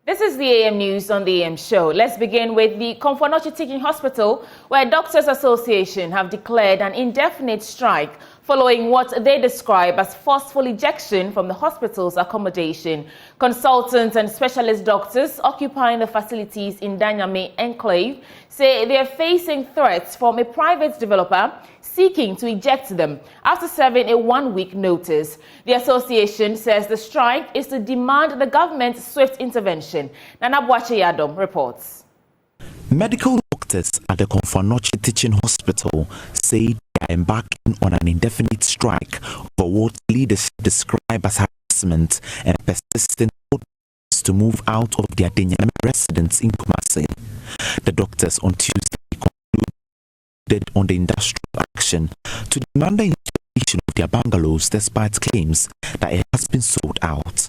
This is the AM News on the AM Show. Let's begin with the Akufo-Addo Teaching Hospital, where Doctors Association have declared an indefinite strike following what they describe as forceful ejection from the hospital's accommodation. Consultants and specialist doctors occupying the facilities in Danyame Enclave say they are facing threats from a private developer seeking to eject them after serving a one-week notice. The association says the strike is to demand the government's swift intervention. Abochie reports. Medical doctors at the Akufo-Addo Teaching Hospital say they are embarking on an indefinite strike for what leaders describe as harassment and persistent orders to move out of their Danyame residence in Kumasi. The doctors on Tuesday concluded on the industrial action to demand the installation of their bungalows despite claims that it has been sold out.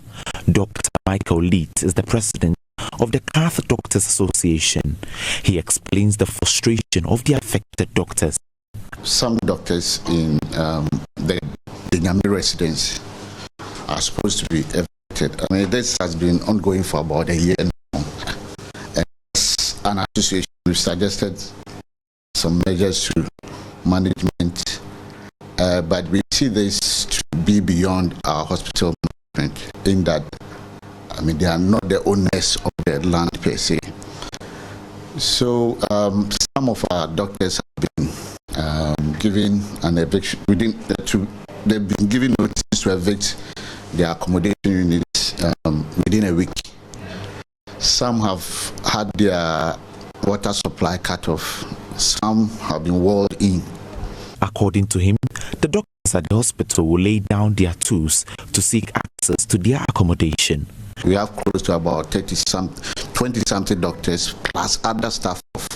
Dr. Michael Leet is the president of the Catholic Doctors Association. He explains the frustration of the affected doctors. Some doctors in the Danyame residence are supposed to be evicted. I mean, this has been ongoing for about a year now. And as an association, we suggested some measures to management, but we see this to be beyond our hospital management, in that, I mean, they are not the owners of the land per se. So some of our doctors have been given an eviction, they've been given notice to evict their accommodation units within a week. Some have had their water supply cut off. Some have been walled in. According to him, the doctors at the hospital will lay down their tools to seek access to their accommodation. We have close to about 20-something doctors plus other staff of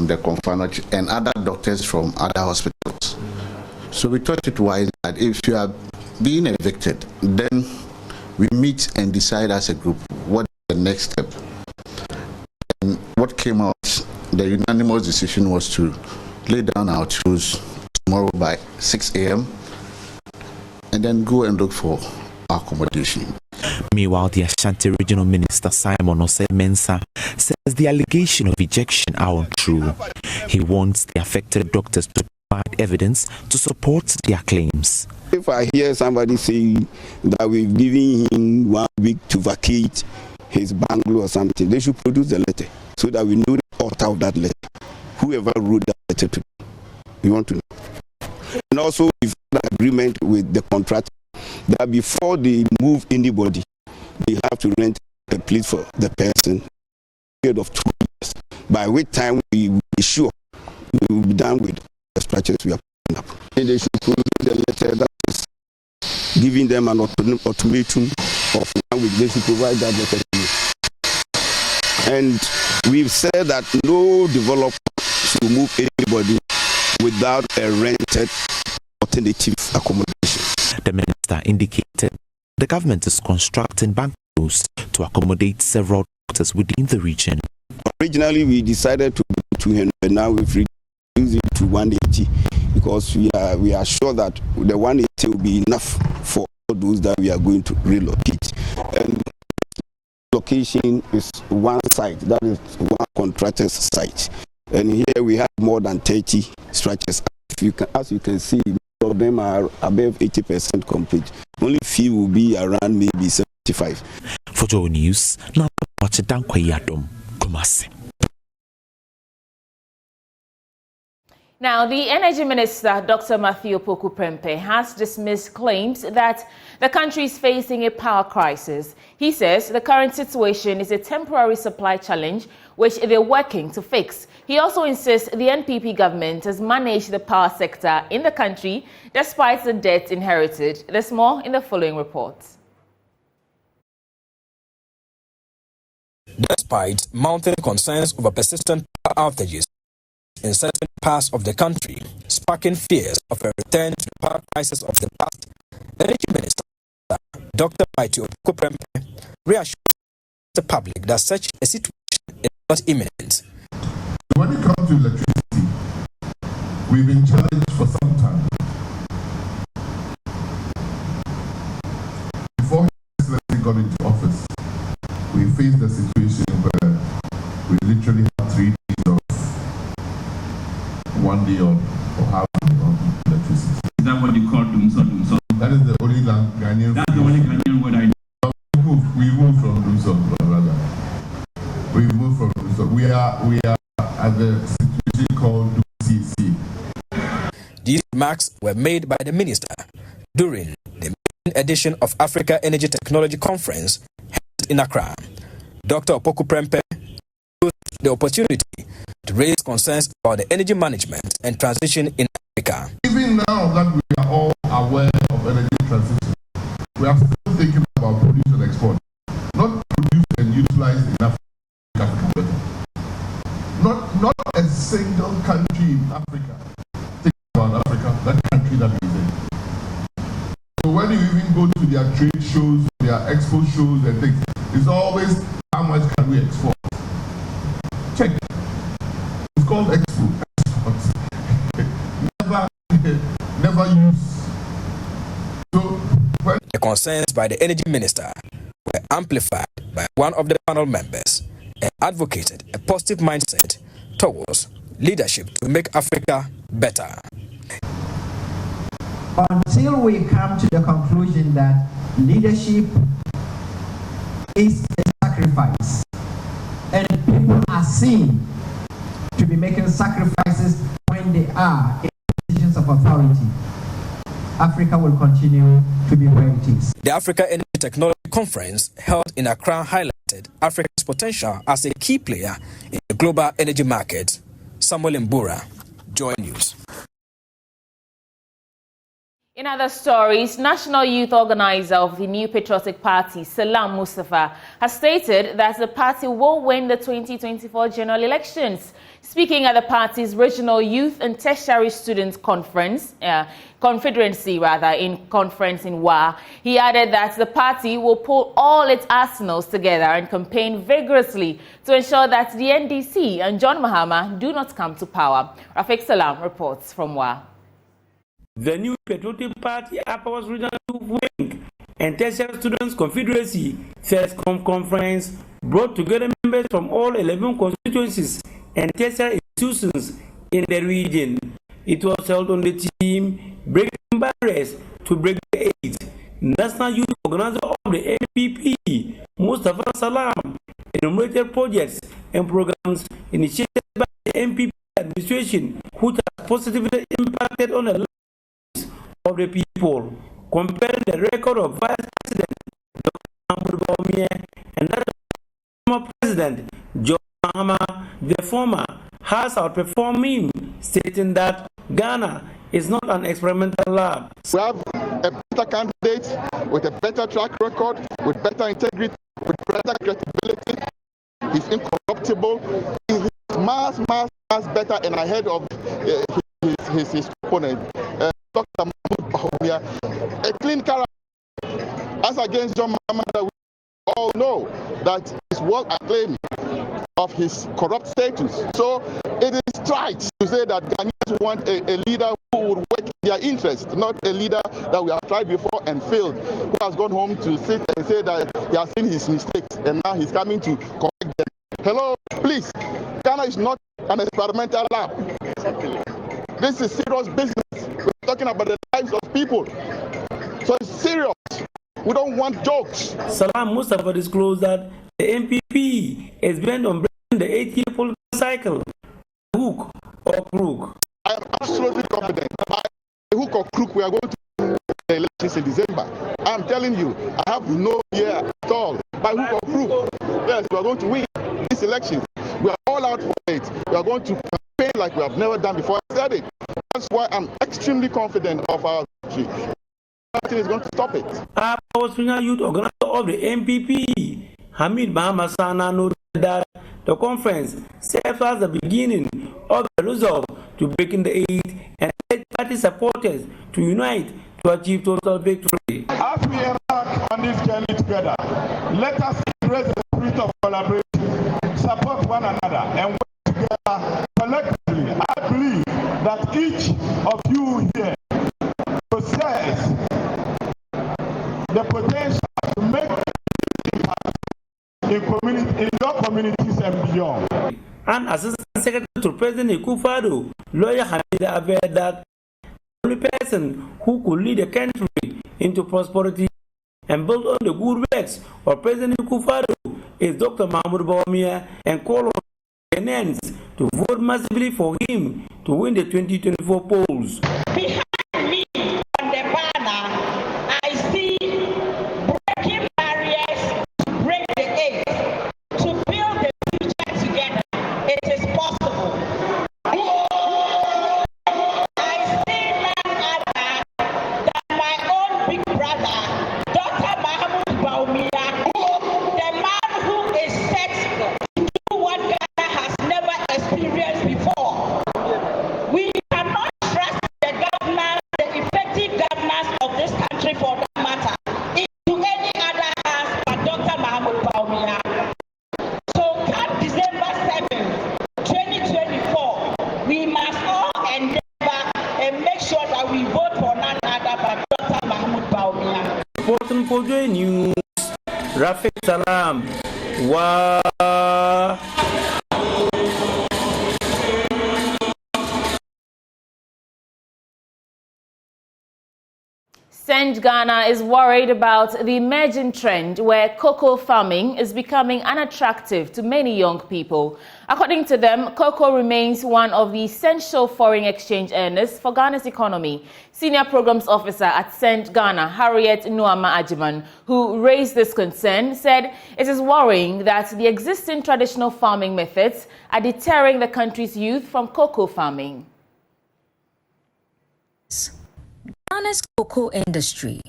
the Akufo-Addo and other doctors from other hospitals. So we thought it wise that if you are being evicted, then we meet and decide as a group what is the next step. And what came out, the unanimous decision was to lay down our tools tomorrow by 6 a.m. and then go and look for accommodation. Meanwhile, the Ashanti Regional Minister Simon Osei-Mensah says the allegation of ejection are untrue. He wants the affected doctors to provide evidence to support their claims. If I hear somebody saying that we've given him 1 week to vacate his bungalow or something, they should produce the letter so that we know the author of that letter. Whoever wrote that letter to me, we want to know. And also, we've had an agreement with the contractor that before they move anybody, they have to rent a place for the person for a period of 2 years, by which time we will be sure we will be done with the structures we are putting up. And they should produce the letter that is giving them an ultimatum of 1 week. They should provide that letter to me. And we've said that no developer should move anybody without a rented alternative accommodation. The minister indicated the government is constructing bungalows to accommodate several doctors within the region. Originally, we decided to go 200, but now we've reduced it to 180 because we are sure that the 180 will be enough for all those that we are going to relocate. And location is one site, that is one contractor's site. And here we have more than 30 structures. As you can see, most of them are above 80% complete. Only few will be around maybe 75. For JoyNews, now Patriotic, Kumasi. Now, the Energy Minister, Dr. Matthew Poku-Prempeh, has dismissed claims that the country is facing a power crisis. He says the current situation is a temporary supply challenge which they're working to fix. He also insists the NPP government has managed the power sector in the country despite the debt inherited. There's more in the following report. Despite mounting concerns over persistent power outages in certain parts of the country, sparking fears of a return to the power crisis of the past, the Energy Minister, Dr. Matthew Poku-Prempeh, reassures the public that such a situation is not imminent. When it comes to electricity, we've been challenged for some time. Before His Excellency got into office, we face the situation where we literally have 3 days of 1 day of half day of electricity. Is that what you call dumso? That is the only Ghanaian. That's the only Ghanaian word I know. We moved from dumso, brother. We moved from dumso. We are at the situation called DCC. These remarks were made by the minister during the main edition of Africa Energy Technology Conference held in Accra. Dr. Opoku-Prempeh used the opportunity to raise concerns about the energy management and transition in Africa. Even now that we are all aware of energy transition, we are still thinking about produce and export, not produce and utilize enough capital better. Not a single country in Africa thinks about Africa, that country that is in. So when you even go to their trade shows, their expo shows and things, it's always how much can we export? Check. It's called export. Never use. So the concerns by the energy minister were amplified by one of the panel members and advocated a positive mindset towards leadership to make Africa better. Until we come to the conclusion that leadership is a sacrifice and people are seen to be making sacrifices when they are in positions of authority, Africa will continue to be where it is. The Africa Energy Technology Conference held in Accra highlighted Africa's potential as a key player in the global energy market. Samuel Mbura, JoyNews. In other stories, National Youth Organiser of the new Patriotic Party, Salam Mustafa, has stated that the party will win the 2024 general elections. Speaking at the party's regional youth and tertiary students confederacy in Wa, he added that the party will pull all its arsenals together and campaign vigorously to ensure that the NDC and John Mahama do not come to power. Rafiq Salam reports from Wa. The new Patriotic Party Upper Regional Youth Wing and Tertiary Students Confederacy First Conference brought together members from all 11 constituencies and tertiary institutions in the region. It was held on the theme Breaking Barriers to Break the AIDS. National Youth Organiser of the NPP, Mustafa Salam, enumerated projects and programs initiated by the NPP administration which have positively impacted on the lives of the people, comparing the record of Vice President Dr. Mahmoud Bawumia and that of former President John Mahama, the former, has outperformed him, stating that Ghana is not an experimental lab. We have a better candidate with a better track record, with better integrity, with better credibility. He's incorruptible. He's much better and ahead of his opponent. Dr. Mahmoud Bawumia, a clean character, as against John Mahama, that we all know that is well acclaimed of his corrupt status. So it is right to say that Ghanaians want a leader who would work in their interest, not a leader that we have tried before and failed, who has gone home to sit and say that he has seen his mistakes and now he's coming to correct them. Hello, please. Ghana is not an experimental lab. This is serious business. We're talking about the lives of people. So it's serious. We don't want jokes. Salam Mustafa disclosed that the NPP is bent on breaking the 8-year political cycle, hook or crook. I am absolutely confident. By hook or crook, we are going to win the elections in December. I am telling you, I have no fear at all. By hook or crook, yes, we are going to win these elections. We are all out for it. We are going to campaign like we have never done before. I said it. That's why I'm extremely confident of our victory. Nothing is going to stop it. Our Senior Youth Organiser of the NPP, Hamid Mahama Sana, noted that the conference serves as the beginning of the resolve to breaking the eight and third-party supporters to unite to achieve total victory. As we embark on this journey together, let us embrace the spirit of collaboration, support one another, and work together collectively. I believe that each of you here possess the potential to make impact in community communities and beyond. And Assistant Secretary to President Akufo-Addo, lawyer Hamida averred that the only person who could lead the country into prosperity and build on the good works of President Akufo-Addo is Dr. Mahmoud Bawumia, and call on Ghanaians to vote massively for him to win the 2024 polls. Behind me on the banner, I see breaking barriers to break the age, to build the future together. It is possible. I see none other than my own big brother, Dr. Mahmoud Bawumia, the man who is set to do what Ghana has never experienced before. We cannot trust the governance, the effective governance of this country for that matter, into any other hands but Dr. Mahmoud Bawumia. So come December 7th, 2024, we must all endeavor and make sure that we vote for none other but Dr. Mahmoud Bawumia. Reporting for JoyNews, Rafiq Salam. Wow. Send Ghana is worried about the emerging trend where cocoa farming is becoming unattractive to many young people. According to them, cocoa remains one of the essential foreign exchange earners for Ghana's economy. Senior Programs Officer at Send Ghana, Harriet Nuama Ajiman, who raised this concern, said it is worrying that the existing traditional farming methods are deterring the country's youth from cocoa farming. Ghana's cocoa industry,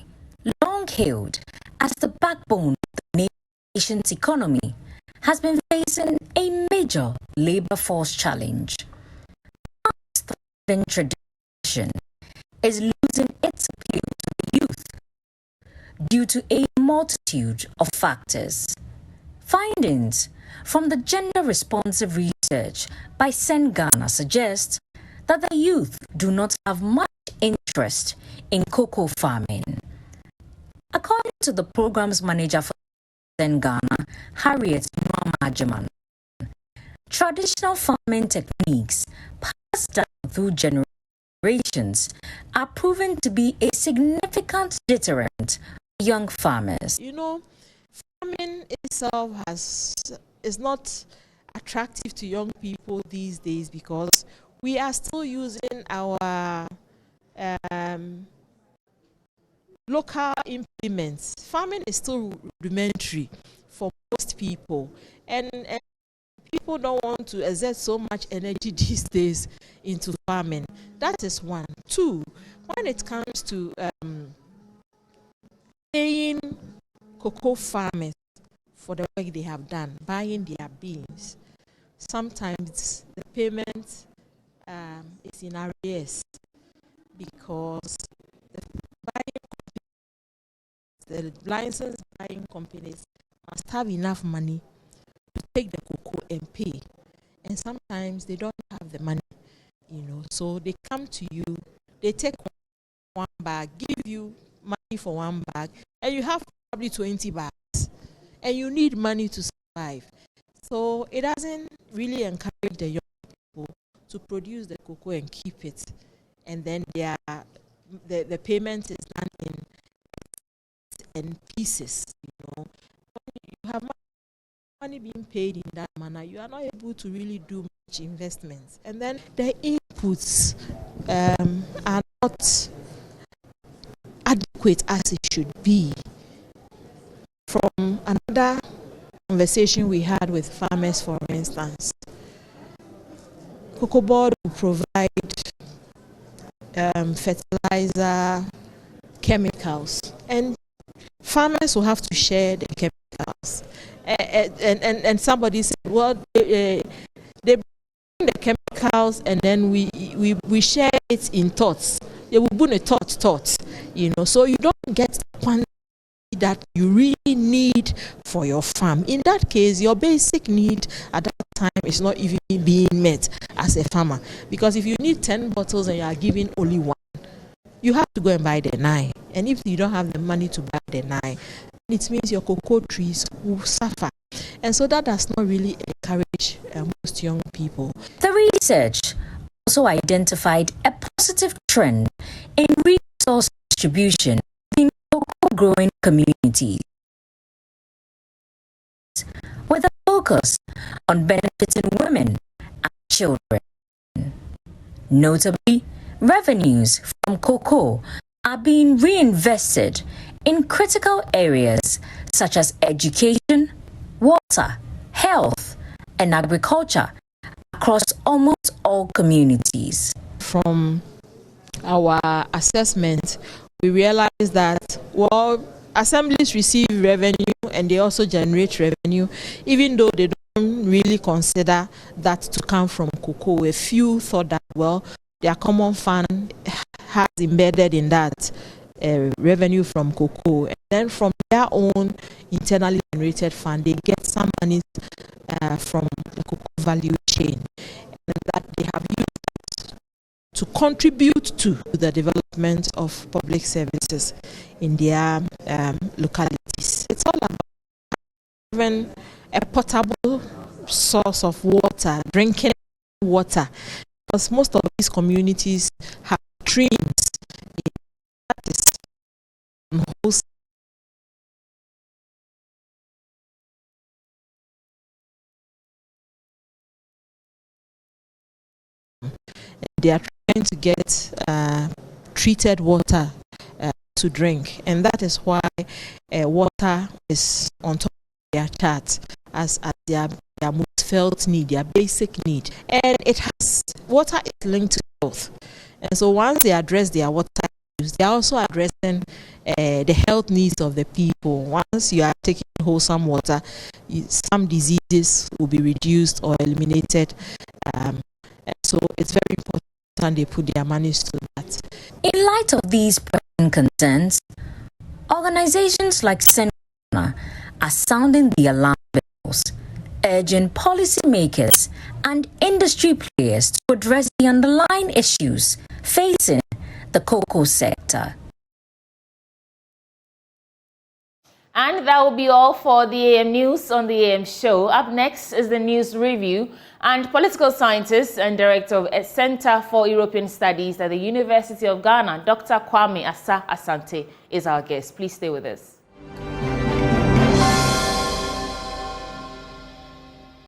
long hailed as the backbone of the nation's economy, has been facing a major labor force challenge. Ghana's thriving tradition is losing its appeal to the youth due to a multitude of factors. Findings from the gender-responsive research by Send Ghana suggest that the youth do not have much interest in cocoa farming. According to the program's manager for Send Ghana, Harriet Nuama, traditional farming techniques passed down through generations are proven to be a significant deterrent for young farmers. You know, farming itself is not attractive to young people these days because we are still using our local implements. Farming is still rudimentary for most people, and people don't want to exert so much energy these days into farming. That is one. Two, when it comes to paying cocoa farmers for the work they have done, buying their beans, sometimes the payment is in arrears because the licensed buying companies must have enough money to take the cocoa and pay, and sometimes they don't have the money, you know, so they come to you, they take one bag, give you money for one bag, and you have probably 20 bags, and you need money to survive. So it doesn't really encourage the young people to produce the cocoa and keep it, and then the payment is done in pieces. You know, when you have money being paid in that manner, you are not able to really do much investments, and then the inputs are not adequate as it should be. From another conversation we had with farmers, for instance, Cocoa Board will provide fertilizer, chemicals, and farmers will have to share the chemicals. And somebody said, well, they bring the chemicals and then we share it in tots. They will put a tot, you know, so you don't get the quantity that you really need for your farm. In that case, your basic need at that time is not even being met as a farmer, because if you need 10 bottles and you are giving only one, you have to go and buy the 9. And if you don't have the money to buy the 9, it means your cocoa trees will suffer. And so that does not really encourage most young people. The research also identified a positive trend in resource distribution in cocoa growing communities, with a focus on benefiting women and children. Notably, revenues from cocoa are being reinvested in critical areas such as education, water, health, and agriculture across almost all communities. From our assessment, we realized that, well, assemblies receive revenue and they also generate revenue, even though they don't really consider that to come from cocoa. A few thought that, well, their common fund has embedded in that revenue from cocoa, and then from their own internally generated fund, they get some money from the cocoa value chain, and that they have used to contribute to the development of public services in their localities. It's all about having a potable source of water, drinking water, because most of these communities have streams. That is they are trying to get treated water to drink, and that is why water is on top of their chart as their most felt need, their basic need. And water is linked to health, and so once they address their water use, they are also addressing the health needs of the people. Once you are taking wholesome water, some diseases will be reduced or eliminated, and so it's very important they put their monies to that. In light of these pressing concerns, organizations like Senate are sounding the alarm bells, urging policymakers and industry players to address the underlying issues facing the cocoa sector. And that will be all for the AM News on the AM Show. Up next is the news review, and political scientist and director of a Center for European Studies at the University of Ghana, Dr. Kwame Asa Asante, is our guest. Please stay with us.